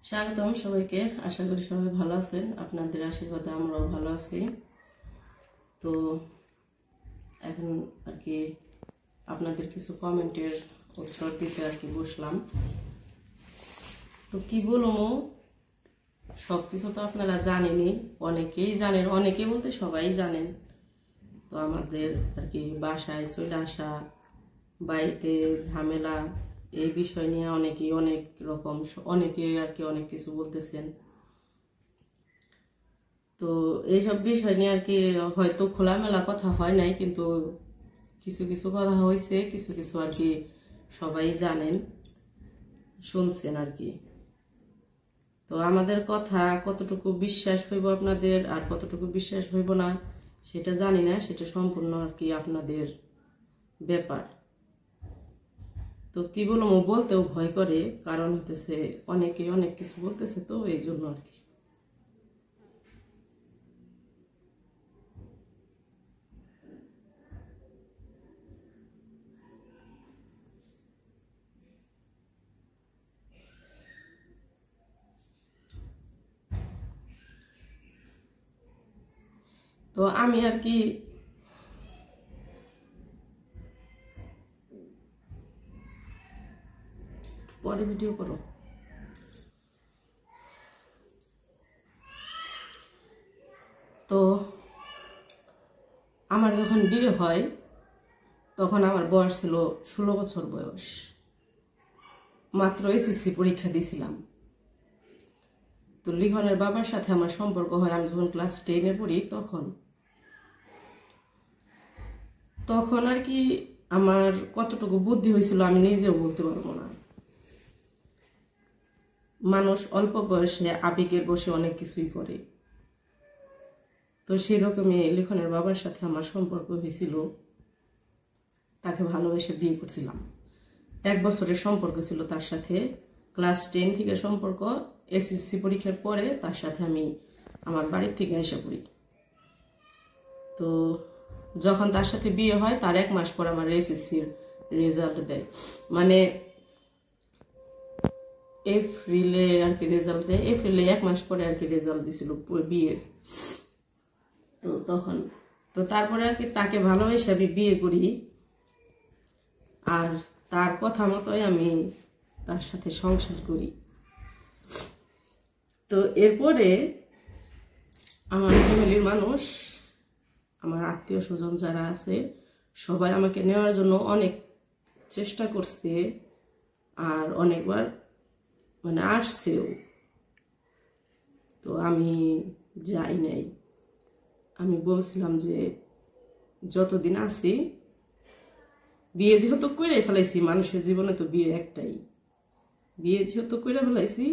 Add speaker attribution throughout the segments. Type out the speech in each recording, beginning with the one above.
Speaker 1: স্বাগতম সবাইকে। আশা করি সবাই ভালো আছেন। আপনাদের আশীর্বাদে আমরাও ভালো আছি। তো এখন আর কি আপনাদের কিছু কমেন্টের উত্তর দিতে আর কি বসলাম। তো কি বলবো, সব কিছু তো আপনারা জানেনই, অনেকেই জানেন, অনেকে বলতে সবাই জানেন। তো আমাদের আর কি বাসায় চলে আসা, বাড়িতে ঝামেলা, এই বিষয় নিয়ে অনেকেই অনেক রকম অনেকে আর কি অনেক কিছু বলতেছেন। তো এইসব বিষয় নিয়ে আর কি হয়তো খোলামেলা কথা হয় নাই, কিন্তু কিছু কিছু কথা হয়েছে, কিছু কিছু আর কি সবাই জানেন, শুনছেন আর কি। তো আমাদের কথা কতটুকু বিশ্বাস হইব আপনাদের আর কতটুকু বিশ্বাস হইব না সেটা জানি না, সেটা সম্পূর্ণ আর কি আপনাদের ব্যাপার। তো কি বলবো, বলতেও ভয় করে, কারণ হতেছে অনেকে অনেক কিছু বলতেছে, তো এই জন্য আর কি। তো আমি আর কি পরে ভিডিও করো। তো আমার যখন বিয়ে হয় তখন আমার বয়স ছিল 16 বছর বয়স, মাত্র এসএসসি পরীক্ষা দিয়েছিলাম। তো লিখনের বাবার সাথে আমার সম্পর্ক হয় আমি যখন ক্লাস 10-এ পড়ি, তখন আর কি আমার কতটুকু বুদ্ধি হয়েছিল আমি নিজেও বলতে পারবো না। মানুষ অল্প বয়সে আবেগের বসে অনেক কিছুই করে। তো সেরকমই লিখনের বাবার সাথে আমার সম্পর্ক হয়েছিল, তাকে ভালোবেসে বিয়ে করছিলাম। 1 বছরের সম্পর্ক ছিল তার সাথে, ক্লাস 10 থেকে সম্পর্ক। এসএসসি পরীক্ষার পরে তার সাথে আমি আমার বাড়ির থেকে এসে পড়ি। তো যখন তার সাথে বিয়ে হয় তার 1 মাস পর আমার এসএসসির রেজাল্ট দেয়, মানে এপ্রিলে আর কি রেজাল্ট দেয়, এপ্রিলে 1 মাস পরে আর কি রেজাল্ট দিছিল বিয়ের। তো তখন তো তারপরে আর কি তাকে ভালোবেসে আমি বিয়ে করি, আর তার কথা মতোই আমি তার সাথে সংসার করি। তো এরপরে আমার ফ্যামিলির মানুষ, আমার আত্মীয় স্বজন যারা আছে সবাই আমাকে নেওয়ার জন্য অনেক চেষ্টা করছে, আর অনেকবার মানে আসছেও। তো আমি যাই নাই। আমি বলছিলাম যে যতদিন আছি, বিয়ে যেহেতু করে ফেলাইছি, মানুষের জীবনে তো বিয়ে একটাই, বিয়ে যেহেতু করে ফেলাইছি,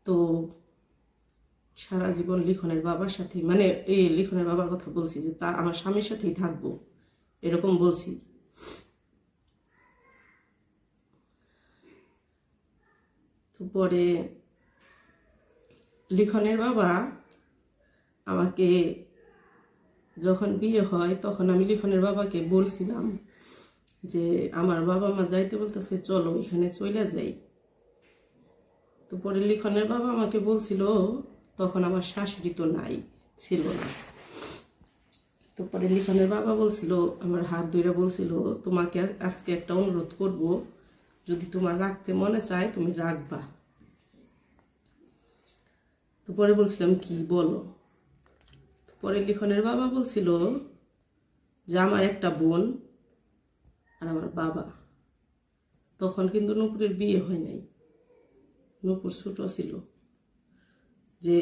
Speaker 1: তো সারা জীবন লিখনের বাবার সাথে, মানে এই লিখনের বাবার কথা বলছি যে তা আমার স্বামীর সাথেই থাকবো, এরকম বলছি। তো পরে লিখনের বাবা আমাকে, যখন বিয়ে হয় তখন আমি লিখনের বাবাকে বলছিলাম যে আমার বাবা মা যাইতে বলতেছে, চলো এখানে চলে যাই। তো পরে লিখনের বাবা আমাকে বলছিল, তখন আমার শাশুড়ি তো নাই, ছিল না। তো পরে লিখনের বাবা বলছিল, আমার হাত ধরে বলছিল, তোমাকে আজকে একটা অনুরোধ করব, যদি তোমার রাখতে মনে চায় তুমি রাখবা। তো পরে বলছিলাম কি বলো। পরে লিখনের বাবা বলছিল যে আমার একটা বোন আর আমার বাবা, তখন কিন্তু নূপুরের বিয়ে হয় নাই, নূপুর ছোট ছিল, যে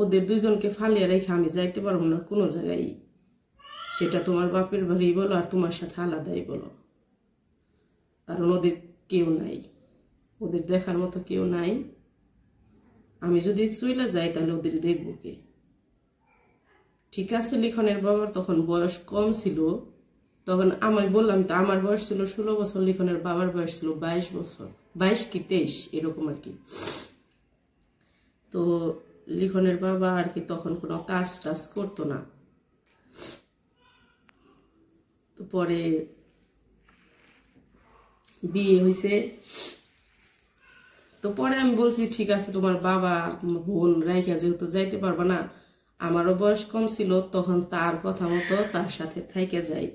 Speaker 1: ওদের দুইজনকে ফালিয়ে রেখে আমি যাইতে পারবো না কোনো জায়গায়, সেটা তোমার বাপের বাড়ি বলো আর তোমার সাথে আলাদাই বলো, কারণ ওদের কেউ নাই, ওদের দেখার মতো কেউ নাই। আমি যদি চলে যাই তাহলে ওদের দেখবো কে। ঠিক আছে, লিখনের বাবার তখন বয়স কম ছিল, তখন আমি বললাম তো আমার বয়স ছিল 16 বছর, লিখনের বাবার বয়স ছিল 22 বছর, 22 কি 23 এরকম আর কি। তো লিখনের বাবা আর কি তখন কোনো কাজ টাজ করতো না। তো পরে বিয়ে হয়েছে, তো পরে আমি বলছি ঠিক আছে, তোমার বাবা বোন রাইখা যেহেতু যাইতে পারবা না, আমারও বয়স কম ছিল, তখন তার কথা মতো তার সাথে থাইকে যাই।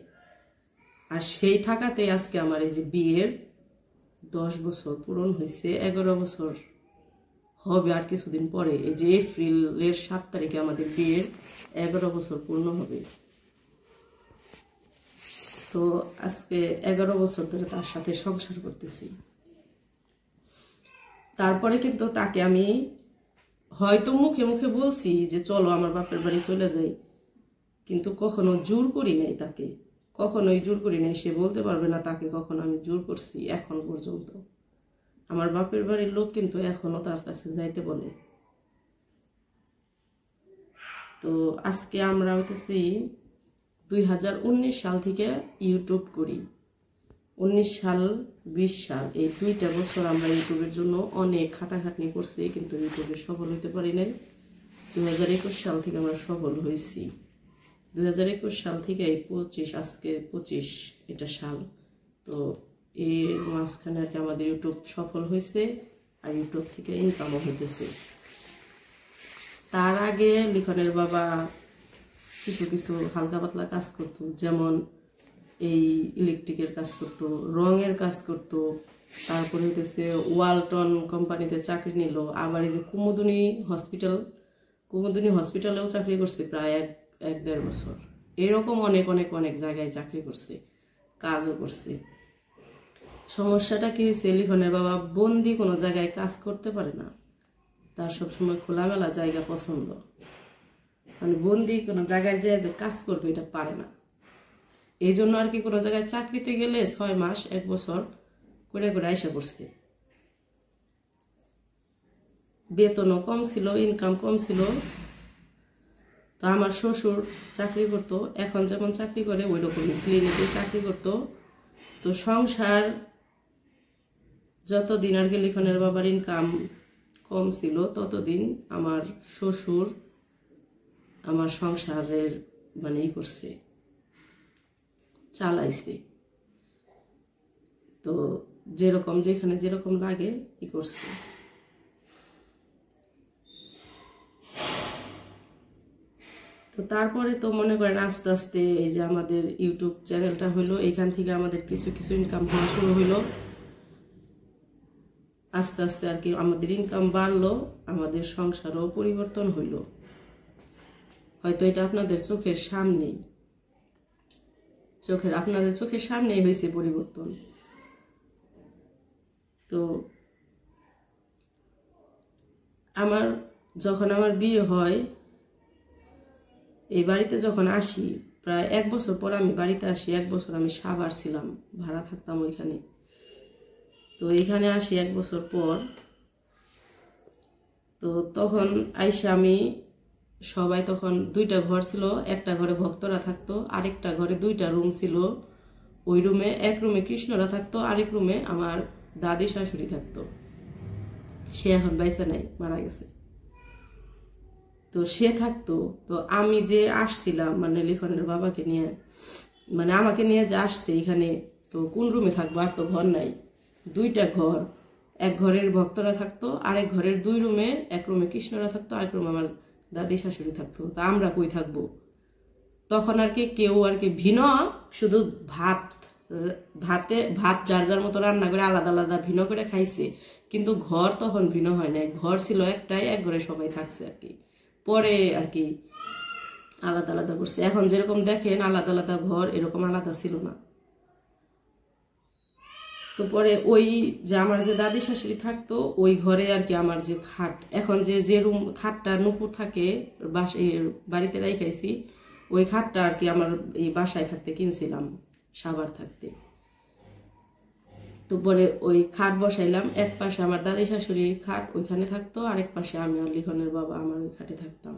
Speaker 1: আর সেই থাকাতে আজকে আমার এই যে বিয়ের 10 বছর পূরণ হয়েছে, 11 বছর হবে আর কিছুদিন পরে। এই যে এপ্রিলের 7 তারিখে আমাদের বিয়ের 11 বছর পূর্ণ হবে। তো আজকে 11 বছর ধরে তার সাথে সংসার করতেছি। তারপরে কিন্তু তাকে আমি হয়তো মুখে মুখে বলছি যে চলো আমার বাপের বাড়ি চলে যাই, কিন্তু কখনো জোর করি নাই তাকে, কখনোই জোর করি নাই। সে বলতে পারবে না তাকে কখনো আমি জোর করছি এখন পর্যন্ত। আমার বাপের বাড়ির লোক কিন্তু এখনো তার কাছে যাইতে বলে। তো আজকে আমরা হইতেছি 2019 সাল থেকে ইউটিউব করি। 19 সাল 20 সাল এই 2টা বছর আমরা ইউটিউবের জন্য অনেক খাটাখাটনি করছি, কিন্তু ইউটিউবে সফল হইতে পারি নাই। 2021 সাল থেকে আমরা সফল হয়েছি। 2021 সাল থেকে এই 25, আজকে 25 এটা সাল। তো এই মাঝখানে আর কি আমাদের ইউটিউব সফল হয়েছে, আর ইউটিউব থেকে ইনকামও হইতেছে। তার আগে লিখনের বাবা কিছু কিছু হালকা পাতলা কাজ করতো, যেমন এই ইলেকট্রিকের কাজ করতো, রঙের কাজ করতো, তারপরে হইতেছে ওয়ালটন কোম্পানিতে চাকরি নিল। আবার এই যে কুমুদিনী হসপিটালেও চাকরি করছে প্রায় 1-1.5 বছর। এরকম অনেক অনেক অনেক জায়গায় চাকরি করছে, কাজও করছে। সমস্যাটা কি হয়েছে, লিখনের বাবা বন্দি কোনো জায়গায় কাজ করতে পারে না, তার সবসময় খোলামেলা জায়গা পছন্দ। মানে বন্দি কোনো জায়গায় যায় যে কাজ করবে এটা পারে না। এই জন্য আর কি কোনো জায়গায় চাকরিতে গেলে 6 মাস 1 বছর করে করে আইসা পড়ছে। বেতনও কম ছিল, ইনকাম কম ছিল। তো আমার শ্বশুর চাকরি করতো, এখন যেমন চাকরি করে ওই রকম ক্লিনিকে চাকরি করতো। তো সংসার যতদিন আর কি লিখনের বাবার ইনকাম কম ছিল, ততদিন আমার শ্বশুর আমার সংসারের মানে ই করছে, চালাইছে। তো যেরকম যেখানে যেরকম লাগে ই করছে। তো তারপরে তো মনে করেন আস্তে আস্তে এই যে আমাদের ইউটিউব চ্যানেলটা হইলো, এখান থেকে আমাদের কিছু কিছু ইনকাম হওয়া শুরু হইলো। আস্তে আস্তে আর কি আমাদের ইনকাম বাড়লো, আমাদের সংসারও পরিবর্তন হইল। হয়তো এটা আপনাদের চোখের সামনেই, আপনাদের চোখের সামনেই হয়েছে পরিবর্তন। তো যখন আমার বিয়ে হয়, এই বাড়িতে যখন আসি, প্রায় 1 বছর পর আমি বাড়িতে আসি। 1 বছর আমি সাভার ছিলাম, ভাড়া থাকতাম ওইখানে। তো এখানে আসি 1 বছর পর। তো তখন আইসা আমি সবাই, তখন 2টা ঘর ছিল, একটা ঘরে ভক্তরা থাকতো, আরেকটা ঘরে 2টা রুম ছিল। ওই রুমে এক রুমে কৃষ্ণরা থাকতো, আরেক রুমে আমার দাদি শাশুড়ি থাকতো। সে এখন বাইসা নাই, মারা গেছে। তো সে থাকতো। তো আমি যে আসছিলাম মানে লিখনের বাবাকে নিয়ে, মানে আমাকে নিয়ে যে আসছে এখানে, তো কোন রুমে থাকবো, আর তো ঘর নাই। 2টা ঘর, এক ঘরের ভক্তরা থাকতো, আরেক ঘরের 2 রুমে, এক রুমে কৃষ্ণরা থাকতো, আরেক রুমে আমার দাদি শাশুড়ি থাকতো। তা আমরা কই থাকবো? তখন আর কি কেউ আর কি ভিন্ন, শুধু ভাত যার যার মতো রান্না করে আলাদা আলাদা ভিন্ন করে খাইছে, কিন্তু ঘর তখন ভিন্ন হয় নাই। ঘর ছিল একটাই, এক ঘরে সবাই থাকছে আর কি। পরে আর কি আলাদা আলাদা করছে। এখন যেরকম দেখেন আলাদা আলাদা ঘর, এরকম আলাদা ছিল না। তো পরে ওই যে আমার যে দাদি শাশুড়ি থাকতো, ওই ঘরে আর কি আমার যে খাট, এখন যে রুম খাটটা নুপুর থাকে বাড়িতে রাইখাইছি, ওই খাটটা আর কি আমার এই বাসায় থাকতে কিনছিলাম, সাভার থাকতে। তো পরে ওই খাট বসাইলাম, এক পাশে আমার দাদি শাশুড়ির খাট ওইখানে থাকতো, আরেক পাশে আমি আর লিখনের বাবা আমার ওই খাটে থাকতাম।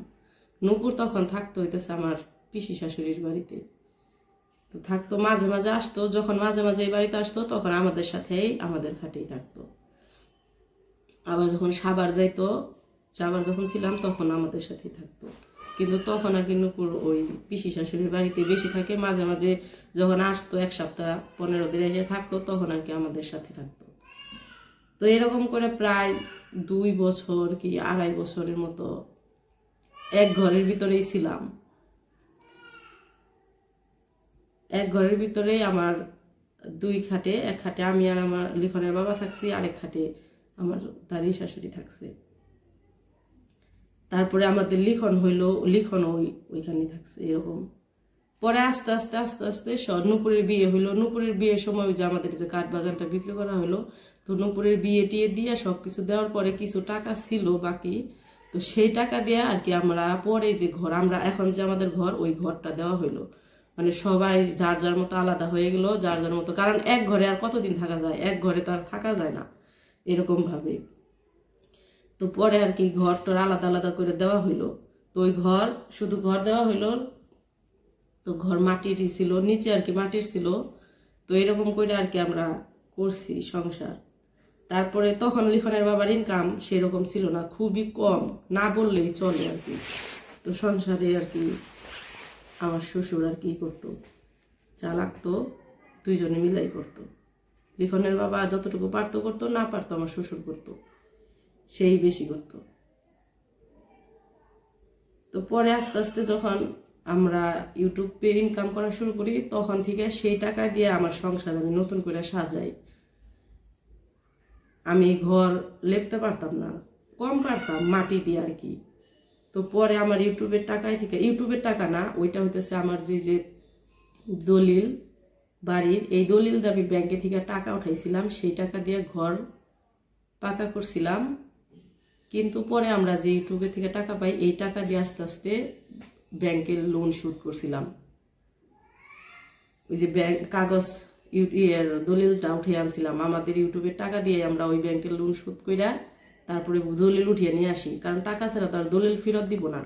Speaker 1: নুপুর তখন থাকতো হইতেছে আমার পিসি শাশুড়ির বাড়িতে। তো থাকতো, মাঝে মাঝে আসতো, যখন মাঝে মাঝে এই বাড়িতে আসতো তখন আমাদের সাথেই আমাদের খাটেই থাকতো। আবার যখন সাভার যাইতো, সাভার যখন ছিলাম তখন আমাদের সাথেই থাকতো। কিন্তু তখন আর কি নুপুর ওই পিসি শাশুড়ির বাড়িতে বেশি থাকে। মাঝে মাঝে যখন আসতো 1 সপ্তাহ 15 দিন এসে থাকতো, তখন আর কি আমাদের সাথে থাকতো। তো এরকম করে প্রায় 2 বছর কি 2.5 বছরের মতো এক ঘরের ভিতরেই ছিলাম। এক ঘরের ভিতরে আমার 2 খাটে, এক খাটে আমি আর আমার লিখনের বাবা থাকছি, আরেক খাটে আমার দাদি শাশুড়ি থাকছে। তারপরে আমাদের লিখন হইলো, লিখন ওইখানে থাকছে এরকম। পরে আস্তে আস্তে আস্তে আস্তে নূপুরের বিয়ে হইলো। নূপুরের বিয়ের সময় যে আমাদের যে কাঠ বাগানটা বিক্রি করা হলো, তো নূপুরের বিয়ে টিয়ে দিয়ে সবকিছু দেওয়ার পরে কিছু টাকা ছিল বাকি, তো সেই টাকা দিয়ে আর কি আমরা পরে যে ঘর, আমরা এখন যে আমাদের ঘর, ওই ঘরটা দেওয়া হইলো। মানে সবাই যার যার মতো আলাদা হয়ে গেল, যার যার মতো, কারণ এক ঘরে আর কতদিন থাকা যায়, এক ঘরে তো আর থাকা যায় না এরকম ভাবে। তো পরে আর কি ঘরটার আলাদা আলাদা করে দেওয়া হইলো। তো ওই ঘর, শুধু ঘর দেওয়া হইলো, তো ঘর মাটিরই ছিল, নিচে আর কি মাটির ছিল। তো এরকম করে আর কি আমরা করছি সংসার। তারপরে তখন লিখনের বাবার ইনকাম সেরকম ছিল না, খুবই কম, না বললেই চলে আর কি। তো সংসারে আর কি আমার শ্বশুর আর কি করতো, যা লাগতো দুইজনে মিলাই করতো। লিখনের বাবা যতটুকু পারতো করতো, না পারতো আমার শ্বশুর করতো, সেই বেশি করতো। তো পরে আস্তে আস্তে যখন আমরা ইউটিউবে ইনকাম করা শুরু করি, তখন থেকে সেই টাকা দিয়ে আমার সংসার আমি নতুন করে সাজাই। আমি ঘর লেপতে পারতাম না, কম পারতাম, মাটি দিয়ে আর কি। তো পরে আমার ইউটিউবের টাকায় থেকে, ইউটিউবের টাকা না, ওইটা হইতেছে আমার যে দলিল বাড়ির, এই দলিল দিয়ে আমি ব্যাংকে থেকে টাকা উঠাইছিলাম, সেই টাকা দিয়ে ঘর পাকা করছিলাম। কিন্তু পরে আমরা যে ইউটিউবে থেকে টাকা পাই, এই টাকা দিয়ে আস্তে আস্তে ব্যাংকের লোন শোধ করছিলাম। ওই যে ব্যাংক কাগজ দলিলটা উঠে আনছিলাম, আমাদের ইউটিউবের টাকা দিয়ে আমরা ওই ব্যাংকের লোন শোধ কইরা তারপরে দলিল উঠিয়ে নিয়ে আসি, কারণ টাকা ছাড়া তো আর দলিল ফেরত দিব না।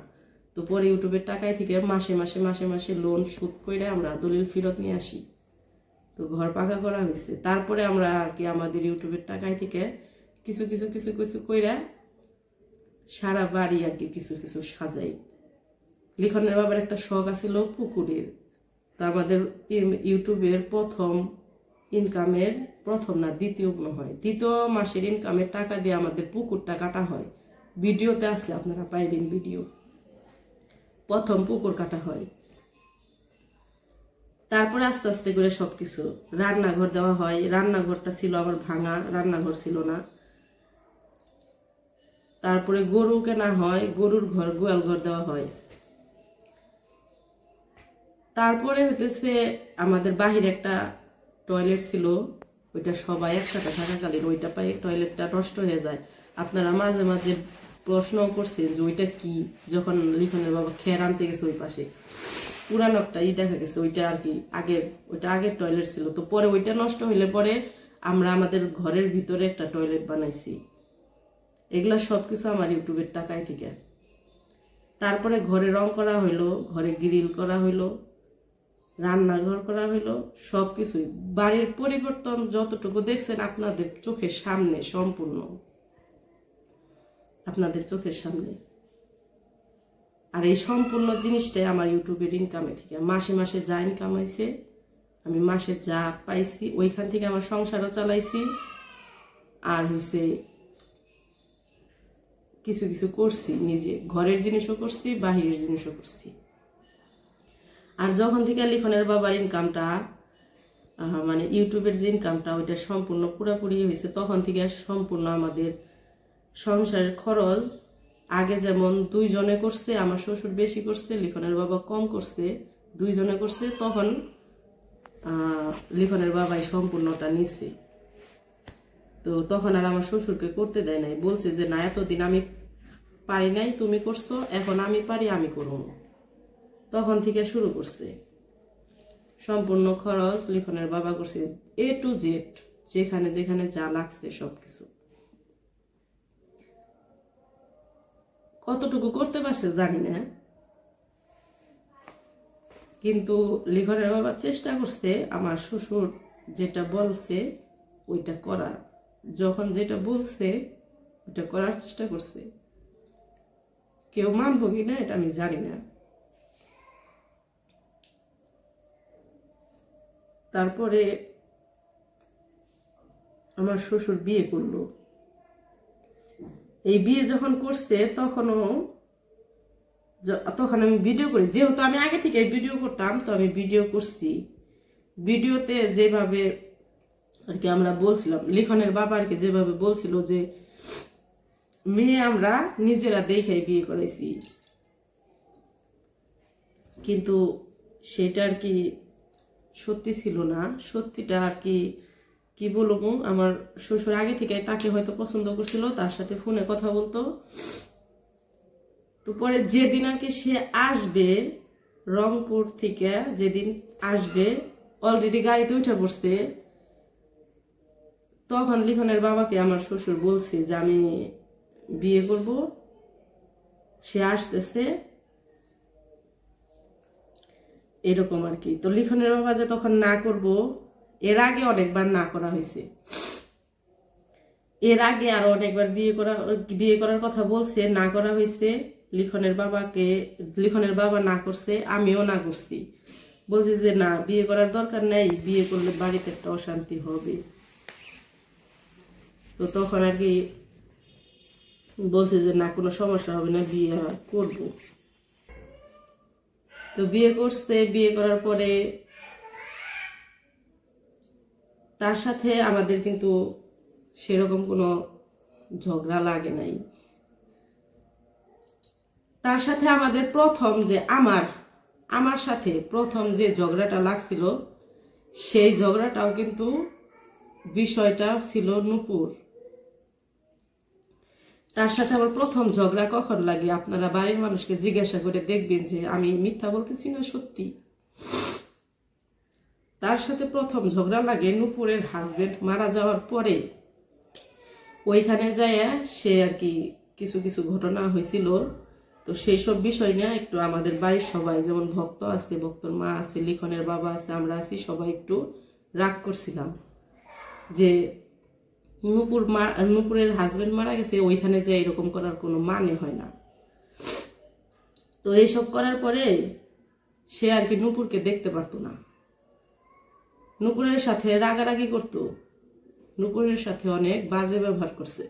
Speaker 1: তো পরে ইউটিউবের টাকায় থেকে মাসে মাসে মাসে মাসে লোন শোধ কইরা আমরা দলিল ফেরত নিয়ে আসি। তো ঘর পাকা করা হয়েছে। তারপরে আমরা আর কি আমাদের ইউটিউবের টাকায় থেকে কিছু কিছু কিছু কিছু কইরা সারা বাড়ি আর কি কিছু কিছু সাজাই। লিখনের বাবার একটা শখ আছিল পুকুরের। তা আমাদের ইউটিউবের প্রথম ইনকামের, প্রথম না দ্বিতীয় মনে হয়, দ্বিতীয় মাসের ইনকামের টাকা দিয়ে আমাদের পুকুরটা কাটা হয়। ভিডিওতে আসলে আপনারা পাইবেন ভিডিও, প্রথম পুকুর কাটা হয়। তারপরে আস্তে আস্তে করে সবকিছু, রান্নাঘর দেওয়া হয়। রান্নাঘরটা ছিল আমার ভাঙা, রান্নাঘর ছিল না। তারপরে গরু কেনা হয়, গরুর ঘর, গোয়াল ঘর দেওয়া হয়। তারপরে হইতেছে আমাদের বাহিরে একটা টয়লেট ছিল, ওইটা সবাই একসাথে থাকাকালীন ওইটা পাই টয়লেটটা নষ্ট হয়ে যায়। আপনারা মাঝে মাঝে প্রশ্ন করছেন যে ওইটা কি, যখন লিখনের বাবা খের আনতে গেছে ওই পাশে পুরানো একটা দেখা গেছে, ওইটা আর কি আগের, ওইটা আগের টয়লেট ছিল। তো পরে ওইটা নষ্ট হইলে পরে আমরা আমাদের ঘরের ভিতরে একটা টয়লেট বানাইছি। এগুলা সবকিছু আমার ইউটিউবের টাকায় থেকে। তারপরে ঘরে রং করা হইলো, ঘরে গ্রিল করা হইলো, রান্নাঘর করা হইলো, সবকিছুই। বাড়ির পরিবর্তন যতটুকু দেখছেন আপনাদের চোখের সামনে, সম্পূর্ণ আপনাদের চোখের সামনে। আর এই সম্পূর্ণ জিনিসটাই আমার ইউটিউবের ইনকামে থেকে, মাসে মাসে যা ইনকাম হয়েছে, আমি মাসে যা পাইছি ওইখান থেকে আমার সংসারও চালাইছি, আর হয়েছে কিছু কিছু করছি, নিজে ঘরের জিনিসও করছি, বাহিরের জিনিসও করছি। আর যখন থেকে লিখনের বাবার ইনকামটা, মানে ইউটিউবের যে ইনকামটা, ওইটা সম্পূর্ণ পুরোপুরি হয়েছে, তখন থেকে সম্পূর্ণ আমাদের সংসারের খরচ, আগে যেমন 2 জনে করছে, আমার শ্বশুর বেশি করছে, লিখনের বাবা কম করছে, 2 জনে করছে, তখন লিখনের বাবাই সম্পূর্ণটা নিচ্ছে। তো তখন আর আমার শ্বশুরকে করতে দেয় নাই, বলছে যে না, এতদিন আমি পারি নাই, তুমি করছো, এখন আমি পারি, আমি করবো। তখন থেকে শুরু করছে। সম্পূর্ণ খরচ লিখনের বাবা করছে, A to Z, যেখানে যেখানে যা লাগছে সবকিছু। কতটুকু করতে পারছে জানি না, কিন্তু লিখনের বাবা চেষ্টা করছে আমার শ্বশুর যেটা বলছে ওইটা করার, যখন যেটা বলছে ওইটা করার চেষ্টা করছে। কেউ মানবো কিনা এটা আমি জানি না। তারপরে আমার শ্বশুর বিয়ে করলো, এই বিয়ে যখন করছে তখন আমি ভিডিও করি, যেহেতু আমি আগে থেকে ভিডিও করতাম, তো আমি ভিডিও করছি। ভিডিওতে যেভাবে আর কি আমরা বলছিলাম, লিখনের বাবা আর কি যেভাবে বলছিল যে মেয়ে আমরা নিজেরা দেখে বিয়ে করাইছি, কিন্তু সেটা আর কি সত্যি ছিল না। সত্যিটা আর কি কি বলবো, আমার শ্বশুর আগে থেকে তাকে হয়তো পছন্দ করছিল, তার সাথে ফোনে কথা বলতো। তো পরে যেদিন আর কি সে আসবে রংপুর থেকে, যেদিন আসবে অলরেডি গাড়িতে উঠে পড়ছে, তখন লিখনের বাবাকে আমার শ্বশুর বলছে যে আমি বিয়ে করব, সে আসতেছে, এরকম আর কি। তো লিখনের বাবা যে তখন না করব, এর আগে অনেকবার না করা হয়েছে, এর আগে আরো অনেকবার বিয়ে করার কথা বলছে, না করা হয়েছে। লিখনের বাবা না করছে, আমিও না করছি, বলছি যে না, বিয়ে করার দরকার নাই, বিয়ে করলে বাড়িতে একটা অশান্তি হবে। তো তখন আর কি বলছে যে না, কোনো সমস্যা হবে না, বিয়ে করব। তো বিয়ে করছে, বিয়ে করার পরে তার সাথে আমাদের কিন্তু সেরকম কোনো ঝগড়া লাগে নাই। তার সাথে আমাদের প্রথম যে আমার সাথে প্রথম যে ঝগড়াটা লাগছিল, সেই ঝগড়াটাও কিন্তু বিষয়টা ছিল নূপুর। তার সাথে আমার প্রথম ঝগড়া কখন লাগে আপনারা বাড়ির মানুষকে জিজ্ঞাসা করে দেখবেন যে আমি মিথ্যা বলতেছি না সত্যি। তার সাথে প্রথম ঝগড়া লাগে নূপুরের হাজবেন্ড মারা যাওয়ার পরে। ওইখানে যায় সে আর কি কিছু কিছু ঘটনা হয়েছিল, তো সেই সব বিষয় নিয়ে একটু আমাদের বাড়ির সবাই, যেমন ভক্ত আছে, ভক্তর মা আছে, লিখনের বাবা আছে, আমরা আছি, সবাই একটু রাগ করছিলাম যে নূপুরের হাজবেন্ড মারা গেছে, ওইখানে যে এরকম করার কোনো মানে হয় না। তো এইসব করার পরে সে আর কি নূপুরকে দেখতে পারতো না, নূপুরের সাথে রাগারাগি করতো, নূপুরের সাথে অনেক বাজে ব্যবহার করছে।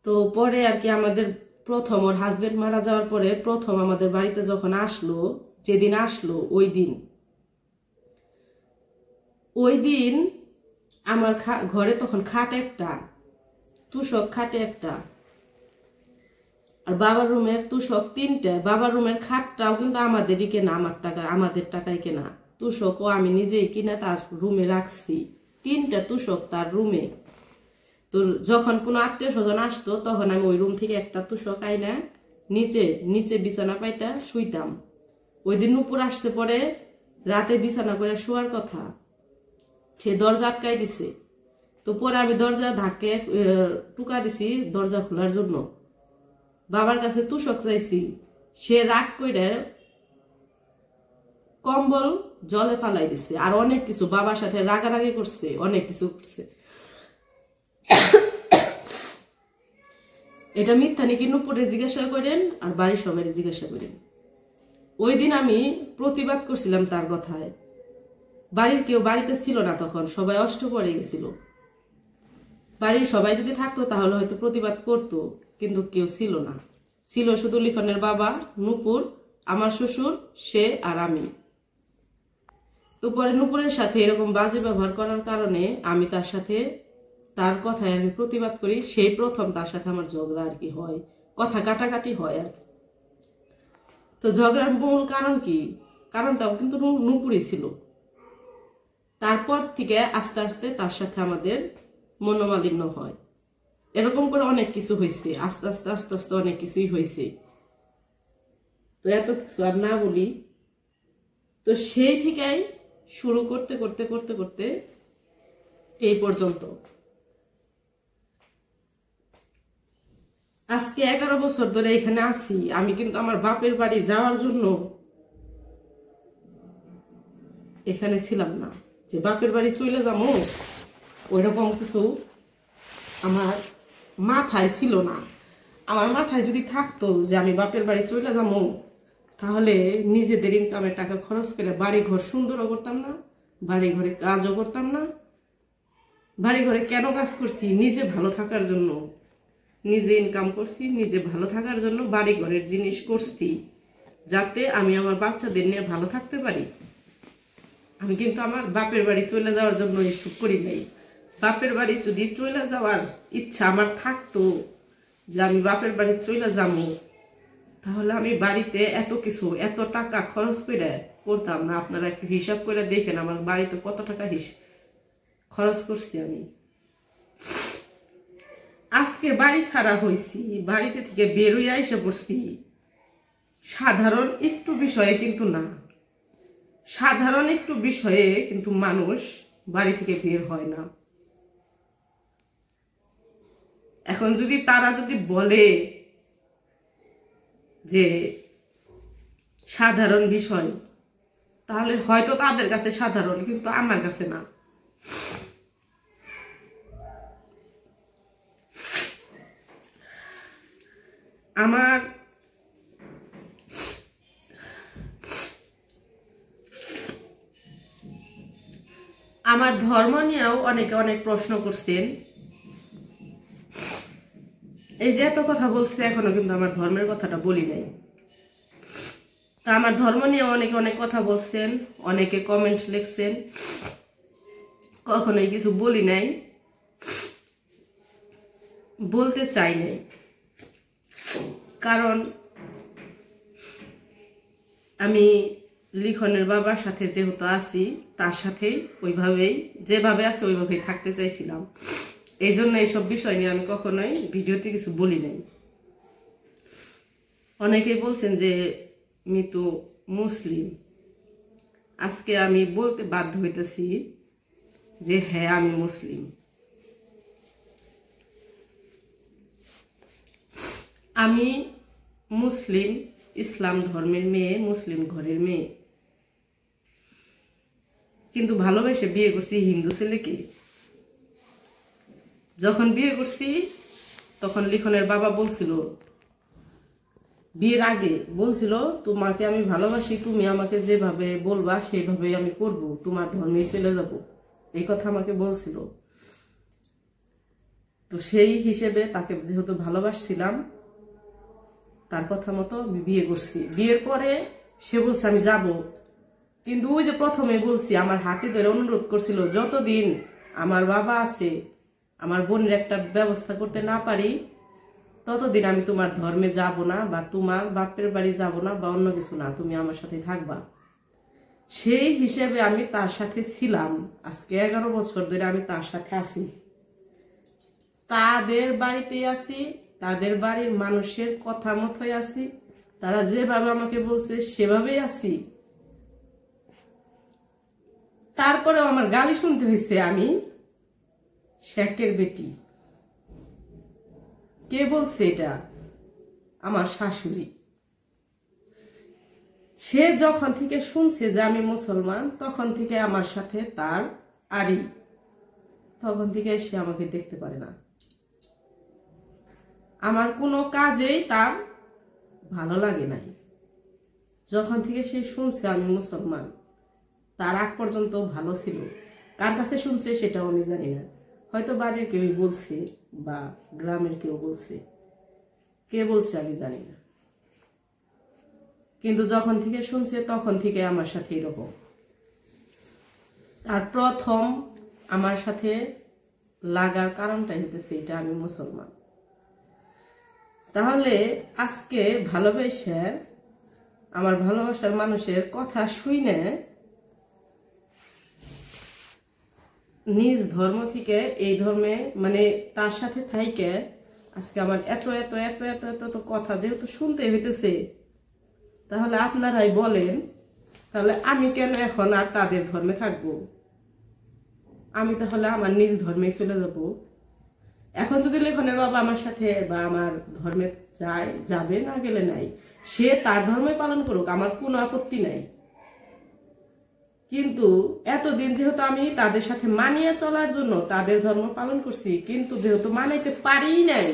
Speaker 1: তো পরে আর কি আমাদের প্রথম ওর হাজবেন্ড মারা যাওয়ার পরে প্রথম আমাদের বাড়িতে যখন আসলো, যেদিন আসলো ওই দিন আমার ঘরে তখন খাট একটা, তুষক খাটে একটা, আর বাবার রুমের তুষক 3টা। বাবার রুমের খাটটাও কিন্তু আমাদেরই কেনা, আমাদের টাকায় কেনা। তুষকও আমি নিজেই কিনে তার রুমে রাখছি, 3টা তুষক তার রুমে। তো যখন কোনো আত্মীয় স্বজন আসতো তখন আমি ওই রুম থেকে একটা তুষক আইনা নিচে বিছানা পাইতা শুইতাম। ওই দিন নূপুর আসছে, পরে রাতে বিছানা করে শোয়ার কথা, সে দরজা আটকাই দিছে। তো পরে আমি দরজা ধাক্কে টুকা দিছি দরজা খোলার জন্য, বাবার কাছে তুষক চাইছি, সে রাগ করে কম্বল জলে ফালাই দিছে, আর অনেক কিছু বাবার সাথে রাগারাগি করছে, অনেক কিছু করছে। এটা মিথ্যা নাকি নূপুরে জিজ্ঞাসা করেন, আর বাড়ির সবাই জিজ্ঞাসা করেন। ওই দিন আমি প্রতিবাদ করছিলাম তার কথায়, বাড়ির কেউ বাড়িতে ছিল না, তখন সবাই অষ্টপ্রহরে গেছিল। বাড়ির সবাই যদি থাকতো তাহলে হয়তো প্রতিবাদ করতো, কিন্তু কেউ ছিল না, ছিল শুধু লিখনের বাবা, নূপুর, আমার শ্বশুর, সে আর আমি। তো পরে নূপুরের সাথে এরকম বাজে ব্যবহার করার কারণে আমি তার কথায় আমি প্রতিবাদ করি, সেই প্রথম তার সাথে আমার ঝগড়া আর কি হয়, কথা কাটাকাটি হয় আর কি। তো ঝগড়ার মূল কারণ কি, কারণটাও কিন্তু নূপুরই ছিল। তারপর থেকে আস্তে আস্তে তার সাথে আমাদের মনোমালিন্য হয়, এরকম করে অনেক কিছু হয়েছে, আস্তে আস্তে আস্তে আস্তে অনেক কিছুই হয়েছে। তো এত কিছু আর না বলি, তো সেই থেকেই শুরু করতে করতে করতে করতে এই পর্যন্ত আজকে 11 বছর ধরে এখানে আছি। আমি কিন্তু আমার বাপের বাড়ি যাওয়ার জন্য এখানে ছিলাম না, যে বাপের বাড়ি চলে যাবো ওইরকম কিছু আমার মাথায় ছিল না। আমার মাথায় যদি থাকতো যে আমি বাপের বাড়ি চলে যাবো, তাহলে নিজেদের ইনকামের টাকা খরচ করে বাড়ি ঘর সুন্দরও করতাম না, বাড়ি ঘরে কাজও করতাম না। বাড়ি ঘরে কেন কাজ করছি? নিজে ভালো থাকার জন্য, নিজে ইনকাম করছি, নিজে ভালো থাকার জন্য বাড়ি ঘরের জিনিস করছি, যাতে আমি আমার বাচ্চাদের নিয়ে ভালো থাকতে পারি। আমি কিন্তু আমার বাপের বাড়ি চলে যাওয়ার জন্য এসব করি নাই। বাপের বাড়ি যদি চলে যাওয়ার ইচ্ছা আমার থাকতো, যে আমি বাপের বাড়ি চলে যাবো, তাহলে আমি বাড়িতে এত কিছু, এত টাকা খরচ করে করতাম না। আপনারা একটু হিসাব করে দেখেন আমার বাড়িতে কত টাকা খরচ করছি আমি। আজকে বাড়ি ছাড়া হয়েছি, বাড়িতে থেকে বেরোয় এসে পড়ছি, সাধারণ একটু বিষয়ে কিন্তু না, সাধারণ একটু বিষয়ে কিন্তু মানুষ বাড়ি থেকে বের হয় না। এখন যদি তারা যদি বলে যে সাধারণ বিষয়, তাহলে হয়তো তাদের কাছে সাধারণ, কিন্তু আমার কাছে না। আমার ধর্ম নিয়েও অনেকে অনেক প্রশ্ন করছেন। এই যে এত কথা বলছে, এখনো কিন্তু আমার ধর্মের কথাটা বলি নাই। তা আমার ধর্ম নিয়ে অনেকে অনেক কথা বলছেন, অনেকে কমেন্ট লিখছেন, কখনোই কিছু বলি নাই, বলতে চাই নাই। কারণ আমি লিখনের বাবার সাথে যেহেতু আছি, তার সাথেই ওইভাবেই, যেভাবে আছে ওইভাবেই থাকতে চাইছিলাম। এই জন্য এইসব বিষয় নিয়ে আমি কখনোই ভিডিওতে কিছু বলি নাই। অনেকেই বলছেন যে মিতু মুসলিম। আজকে আমি বলতে বাধ্য হইতেছি যে হ্যাঁ, আমি মুসলিম। আমি মুসলিম, ইসলাম ধর্মের মেয়ে, মুসলিম ঘরের মেয়ে, কিন্তু ভালোবেসে বিয়ে করছি হিন্দু ছেলেকে। যখন বিয়ে করছি তখন লিখনের বাবা বলছিল, বিয়ের আগে বলছিল, তোমাকে আমি ভালোবাসি, তুমি আমাকে যেভাবে বলবা সেইভাবে আমি করব, তোমার ধর্মে চলে যাব, এই কথা আমাকে বলছিল। তো সেই হিসেবে তাকে যেহেতু ভালোবাসছিলাম, তার কথা মতো আমি বিয়ে করছি। বিয়ের পরে সে বলছে আমি যাব, কিন্তু ওই যে প্রথমে বলছি, আমার হাতে ধরে অনুরোধ করছিল, যতদিন আমার বাবা আছে, আমার বোনের একটা ব্যবস্থা করতে না পারি, ততদিন আমি তোমার ধর্মে যাব না, বা তোমার বাপের বাড়ি যাব না, বা অন্য কিছু না, তুমি আমার সাথে থাকবা। সেই হিসেবে আমি তার সাথে ছিলাম। আজকে 11 বছর ধরে আমি তার সাথে আছি, তাদের বাড়িতে আছি, তাদের বাড়ির মানুষের কথা মতোই আছি, তারা যেভাবে আমাকে বলছে সেভাবেই আছি। তারপরেও আমার গালি শুনতে হয়েছে আমি শেখের বেটি। কে বলছে এটা? আমার শাশুড়ি। সে যখন থেকে শুনছে যে আমি মুসলমান, তখন থেকে আমার সাথে তার আড়ি, তখন থেকে সে আমাকে দেখতে পারে না। আমার কোনো কাজেই তার ভালো লাগে নাই। যখন থেকে সে শুনছে আমি মুসলমান, তার আগ পর্যন্ত ভালো ছিল। কার কাছে শুনছে সেটাও আমি জানি না, হয়তো বাড়ির কেউই বলছে বা গ্রামের কেউ বলছে, কে বলছে আমি জানি না। কিন্তু যখন থেকে শুনছে তখন থেকে আমার সাথে এরকম। আর প্রথম আমার সাথে লাগার কারণটাই হইতেছে এটা, আমি মুসলমান। তাহলে আজকে ভালোবেসে আমার ভালোবাসার মানুষের কথা শুনে নিজ ধর্ম থেকে এই ধর্মে, মানে তার সাথে থাইকে আজকে আমার এত এত এত এত এত এত কথা যেহেতু শুনতে হইতেছে, তাহলে আপনারাই বলেন, তাহলে আমি কেন এখন আর তাদের ধর্মে থাকবো? আমি তাহলে আমার নিজ ধর্মে চলে যাব। এখন যদি লেখনের বাবা আমার সাথে বা আমার ধর্মে যাবে, না গেলে নাই, সে তার ধর্মে পালন করুক, আমার কোনো আপত্তি নাই। কিন্তু এতদিন যেহেতু আমি তাদের সাথে মানিয়ে চলার জন্য তাদের ধর্ম পালন করছি, কিন্তু যেহেতু মানাইতে পারি নাই,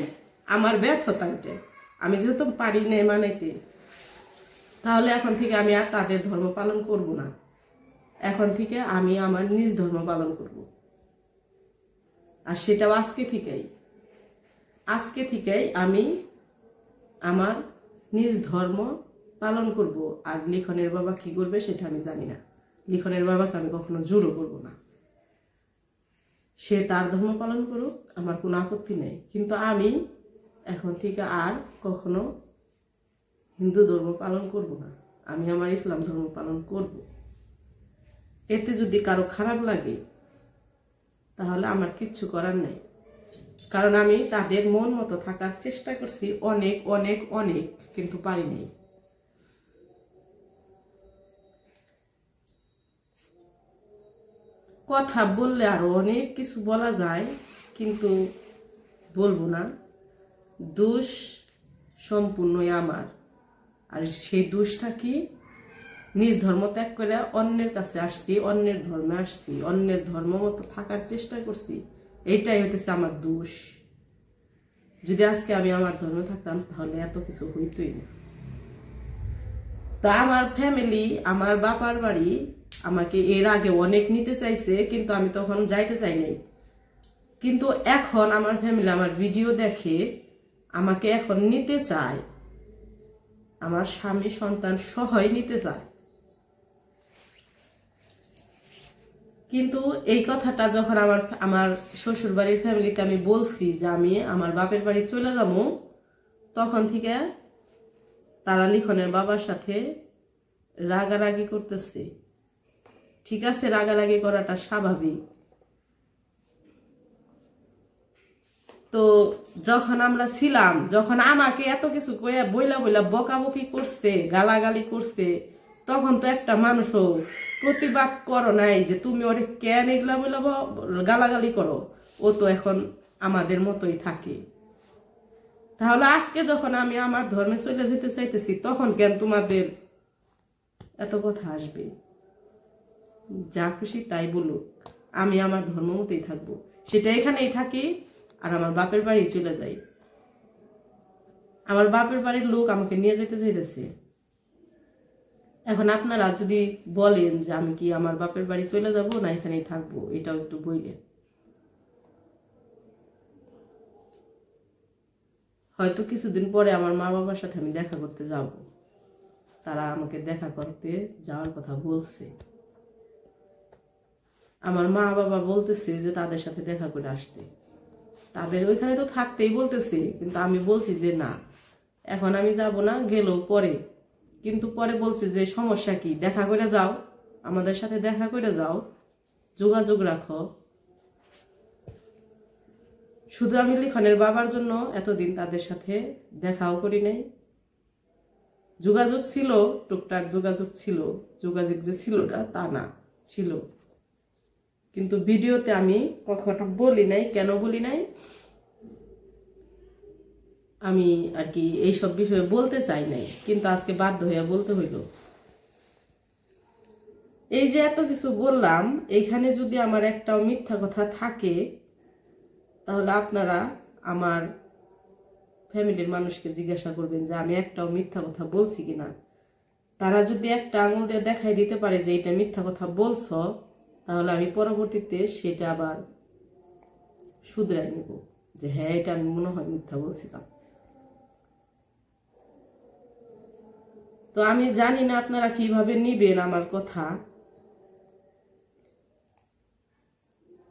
Speaker 1: আমার ব্যর্থতা এটা, আমি যেহেতু পারি নাই মানাইতে, তাহলে এখন থেকে আমি আর তাদের ধর্ম পালন করব না। এখন থেকে আমি আমার নিজ ধর্ম পালন করব। আর সেটাও আজকে থেকেই আমি আমার নিজ ধর্ম পালন করব। আর লিখনের বাবা কি করবে সেটা আমি জানি না। লিখনের বাবাকে আমি কখনো জোরও করব না। সে তার ধর্ম পালন করুক, আমার কোনো আপত্তি নেই। কিন্তু আমি এখন থেকে আর কখনো হিন্দু ধর্ম পালন করব না। আমি আমার ইসলাম ধর্ম পালন করব। এতে যদি কারো খারাপ লাগে তাহলে আমার কিচ্ছু করার নেই। কারণ আমি তাদের মন মতো থাকার চেষ্টা করছি অনেক অনেক অনেক, কিন্তু পারি নাই। কথা বললে আরো অনেক কিছু বলা যায়, কিন্তু বলবো না। দোষ সম্পূর্ণই আমার। আর সেই দোষটা কি, নিজ ধর্ম ত্যাগ করে অন্যের কাছে আসছি, অন্যের ধর্মে আসছি, অন্যের ধর্ম মতো থাকার চেষ্টা করছি। এইটাই হইতেছে আমার দোষ। যদি আজকে আমি আমার ধর্মে থাকতাম তাহলে এত কিছু হইতই না। তা আমার ফ্যামিলি, আমার বাবার বাড়ি আমাকে এর আগে অনেক নিতে চাইছে, কিন্তু আমি তখন যাইতে চাই নাই। কিন্তু এখন আমার ফ্যামিলি আমার ভিডিও দেখে আমাকে এখন নিতে চায়। আমার স্বামী সন্তান সহই নিতে চায়। কিন্তু এই কথাটা যখন আমার শ্বশুর বাড়ির ফ্যামিলিতে আমি বলছি যে আমি আমার বাপের বাড়ি চলে যাবো, তখন থেকে তারা লিখনের বাবার সাথে রাগারাগি করতেছে। ঠিক আছে, রাগারাগি করাটা স্বাভাবিক। তো যখন আমরা ছিলাম, যখন আমাকে এত কিছু কইয়া বইলা বইলা বকাবকি করছে, গালাগালি করছে, তখন তো একটা মানুষও প্রতিবাদ করো নাই যে তুমি ওরে কেন এগুলা বইলা গালাগালি করো। ও তো এখন আমাদের মতোই থাকে। তাহলে আজকে যখন আমি আমার ধর্মে চলে যেতে চাইতেছি, তখন কেন তোমাদের এত কথা আসবে? যা খুশি তাই বলুক, আমি আমার ধর্ম মতোই থাকবো। সেটা এখানেই থাকি আর আমার বাপের বাড়ি চলে যাই। আমার বাপের বাড়ির লোক আমাকে নিয়ে যেতে চাইতেছে। এখন আপনারা যদি বলেন যে আমি কি আমার বাপের বাড়ি চলে যাব না এখানেই থাকবো, এটাও একটু বললেন। হয়তো কিছুদিন পরে আমার মা বাবার সাথে আমি দেখা করতে যাব। তারা আমাকে দেখা করতে যাওয়ার কথা বলছে। আমার মা বাবা বলতেছে যে তাদের সাথে দেখা করে আসতে। তাদের ওইখানে তো থাকতেই বলতেছে, কিন্তু আমি বলছি যে না, এখন আমি যাব না, গেলেও পরে। কিন্তু পরে বলছে যে সমস্যা কি, দেখা করে যাও, আমাদের সাথে দেখা করে যাও, যোগাযোগ রাখো। শুধু আমি লিখনের বাবার জন্য এতদিন তাদের সাথে দেখাও করি নাই। যোগাযোগ ছিল, টুকটাক যোগাযোগ ছিল। যোগাযোগ যে ছিল না তা না, ছিল। কিন্তু ভিডিওতে আমি কখনো বলি নাই। কেন বলি নাই, আমি আর কি এইসব বিষয়ে বলতে চাই নাই, কিন্তু আজকে বাধ্য হইয়া বলতে হইল। এই যে এত কিছু বললাম, এইখানে যদি আমার একটাও মিথ্যা কথা থাকে তাহলে আপনারা আমার ফ্যামিলির মানুষকে জিজ্ঞাসা করবেন যে আমি একটাও মিথ্যা কথা বলছি কিনা। তারা যদি একটা আঙুল দিয়ে দেখাই দিতে পারে যে এটা মিথ্যা কথা বলছ, তাহলে আমি পরবর্তীতে সেটা আবার শুধরাই নেব যে হ্যাঁ, এটা আমি মনে হয় মিথ্যা বলছিলাম। তো আমি জানি না আপনারা কিভাবে নিবেন আমার কথা।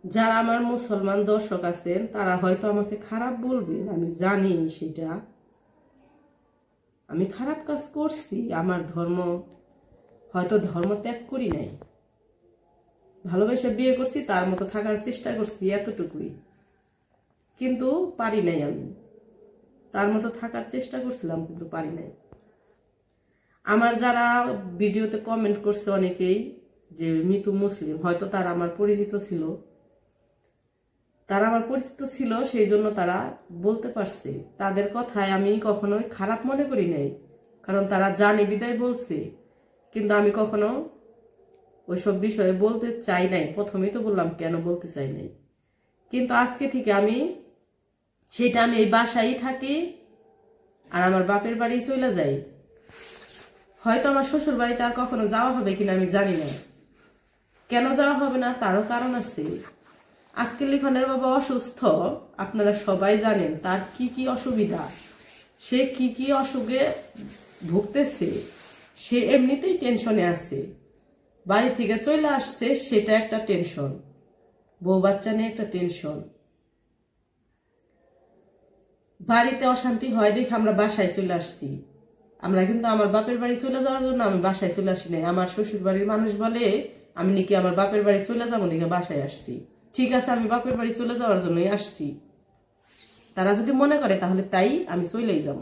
Speaker 1: যারা আমার মুসলমান দর্শক আছেন তারা হয়তো আমাকে খারাপ বলবেন, আমি জানি সেটা। আমি খারাপ কাজ করছি, আমার ধর্ম হয়তো ধর্ম ত্যাগ করি নাই, ভালোবেসে বিয়ে করছি, তার মতো থাকার চেষ্টা করছি, এতটুকুই। কিন্তু পারি নাই। আমি তার মতো থাকার চেষ্টা করছিলাম, কিন্তু পারি নাই। আমার যারা ভিডিওতে কমেন্ট করছে অনেকেই যে মিতু মুসলিম, হয়তো তারা আমার পরিচিত ছিল। সেই জন্য তারা বলতে পারছে। তাদের কথায় আমি কখনোই খারাপ মনে করি নাই, কারণ তারা জানে বিদায় বলছে। কিন্তু আমি কখনো ওইসব বিষয়ে বলতে চাই নাই। প্রথমেই তো বললাম কেন বলতে চাই নাই। কিন্তু আজকে থেকে আমি এই বাসায় থাকি আর আমার বাপের বাড়ি চলে যাই। হয়তো আমার শ্বশুর বাড়িতে আর কখনো যাওয়া হবে কিনা আমি জানি না, কেন যাওয়া হবে না তারও কারণ আছে। আজকে লিখনের বাবা অসুস্থ, আপনারা সবাই জানেন তার কি কি অসুবিধা, সে কি কি অসুখে ভুগতেছে, সে এমনিতেই টেনশনে আছে। বাড়ি থেকে চলে আসছে সেটা একটা টেনশন, বউ বাচ্চা নিয়ে একটা টেনশন, বাড়িতে অশান্তি হয় দেখে আমরা বাসায় চলে আসছি। আমরা কিন্তু আমার বাপের বাড়ি চলে যাওয়ার জন্য আমি বাসায় চলে আসি নাই। আমার শ্বশুর বাড়ির মানুষ বলে আমি নাকি আমার বাপের বাড়ি চলে যাবো দেখে বাসায় আসছি। ঠিক আছে, আমি বাপের বাড়ি চলে যাওয়ার জন্যই আসছি। তারা যদি মনে করে তাহলে তাই আমি চলেই যাব।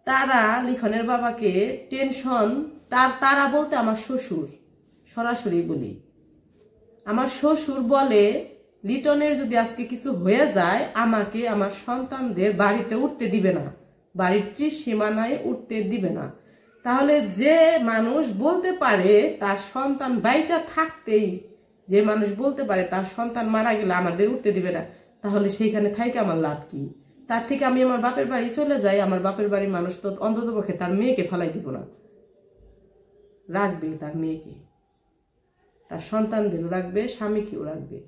Speaker 1: তারা লিখনের বাবাকে টেনশন, তারা বলতে আমার শ্বশুর, সরাসরি বলি আমার শ্বশুর বলে লিটনের যদি আজকে কিছু হয়ে যায় আমাকে আমার সন্তানদের বাড়িতে উঠতে দিবে না, বাড়ির সীমানায় উঠতে দিবে না। তাহলে যে মানুষ বলতে পারে তার সন্তান বাইচা থাকতেই, যে মানুষ বলতে পারে তার সন্তান মারা গেলে আমাদের উঠতে দিবে না, তাহলে সেইখানে থাইকে আমার লাভ কি? তার থেকে আমি আমার বাপের বাড়ি চলে যাই। আমার বাপের বাড়ির মানুষ তো অন্তত পক্ষে তার মেয়েকে ফেলাই দিব না, রাখবে তার মেয়েকে, তার সন্তানদেরও রাখবে, স্বামীকেও রাখবে।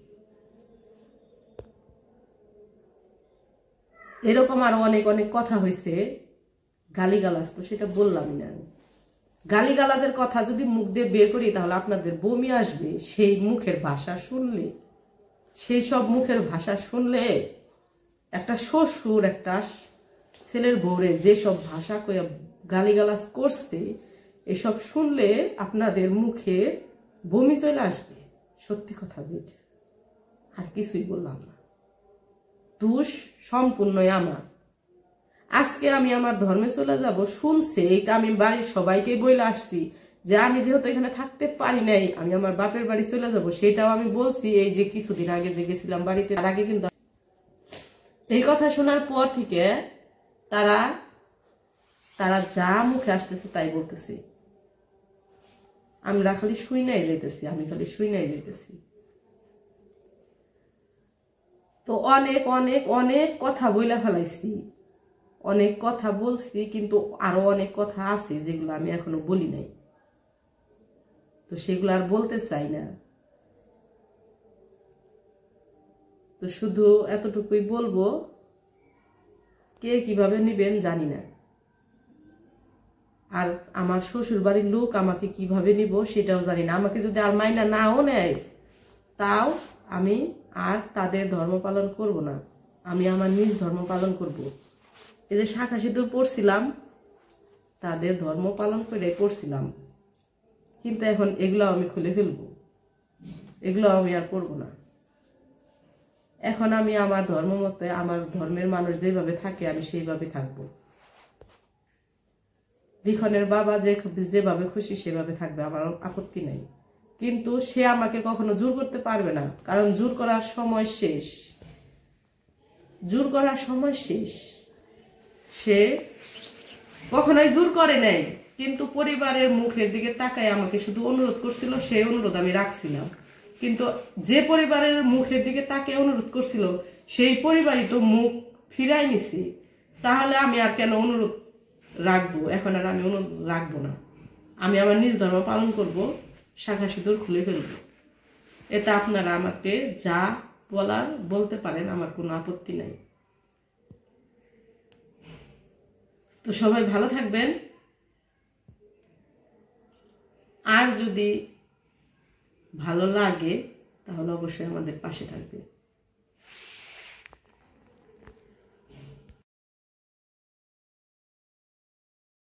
Speaker 1: এরকম আরো অনেক অনেক কথা হয়েছে, গালিগালাজ তো সেটা বললামই না। গালিগালাজের কথা যদি মুখ দিয়ে বের করি তাহলে আপনাদের বমি আসবে। সেই মুখের ভাষা শুনলে, সেই সব মুখের ভাষা শুনলে, একটা শ্বশুর একটা ছেলের বউরে যেসব ভাষা কয়ে গালিগালাজ করছে, এসব শুনলে আপনাদের মুখে বমি চলে আসবে। সত্যি কথা যেটা, আর কিছুই বললাম না। দোষ সম্পূর্ণই আমার। আজকে আমি আমার ধর্মে চলে যাব শুনছে, এটা আমি বাড়ির সবাইকে বলে আসছি যে আমি যেহেতু এখানে থাকতে পারি নাই আমি আমার বাপের বাড়ি চলে যাব, সেটাও আমি বলছি। এই যে কিছুদিন আগে যে গেছিলাম বাড়িতে, তার আগে কিন্তু এই কথা শোনার পর থেকে তারা যা মুখে আসতেছে তাই বলতেছে। আমরা খালি শুই নাই যাইতেছি, আমি খালি শুই নাই যাইতেছি। তো অনেক অনেক অনেক কথা বইলা ফেলাইছি, অনেক কথা বলছি, কিন্তু আরো অনেক কথা আছে যেগুলো আমি এখনো বলি নাই। তো সেগুলো আর বলতে চাই না। তো শুধু এতটুকুই বলবো, কে কিভাবে নিবেন জানি না। আর আমার শ্বশুর বাড়ির লোক আমাকে কিভাবে নিব সেটাও জানি না। আমাকে যদি আর মাইনা নাও নেয় তাও আমি আর তাদের ধর্ম পালন করব না, আমি আমার নিজ ধর্ম পালন করব। এই যে শাখা সিঁদুর পড়ছিলাম তাদের ধর্ম পালন করে পড়ছিলাম, কিন্তু এখন এগুলো আমি খুলে ফেলবো, এগুলো আমি আর পড়ব না। এখন আমি আমার ধর্ম মতে, আমার ধর্মের মানুষ যেভাবে থাকে আমি সেইভাবে থাকবো। লিখনের বাবা যেভাবে খুশি সেভাবে থাকবে, আমার আপত্তি নাই। কিন্তু সে আমাকে কখনো জোর করতে পারবে না, কারণ জোর করার সময় শেষ, জোর করার সময় শেষ। সে কখনোই জোর করে নাই, কিন্তু পরিবারের মুখের দিকে তাকায় আমাকে শুধু অনুরোধ করছিল, সেই অনুরোধ আমি রাখছিলাম। কিন্তু যে পরিবারের মুখের দিকে তাকে অনুরোধ করছিল সেই পরিবারই তো মুখ ফিরাই নিছে, তাহলে আমি আর কেন অনুরোধ রাখবো? এখন আর আমি অনুরোধ রাখবো না, আমি আমার নিজ ধর্ম পালন করব, শাখা সিঁদুর খুলে ফেলবো। এটা আপনারা আমাকে যা বলার বলতে পারেন, আমার কোনো আপত্তি নাই। তো সবাই ভালো থাকবেন, আর যদি ভালো লাগে তাহলে অবশ্যই আমাদের পাশে থাকবে।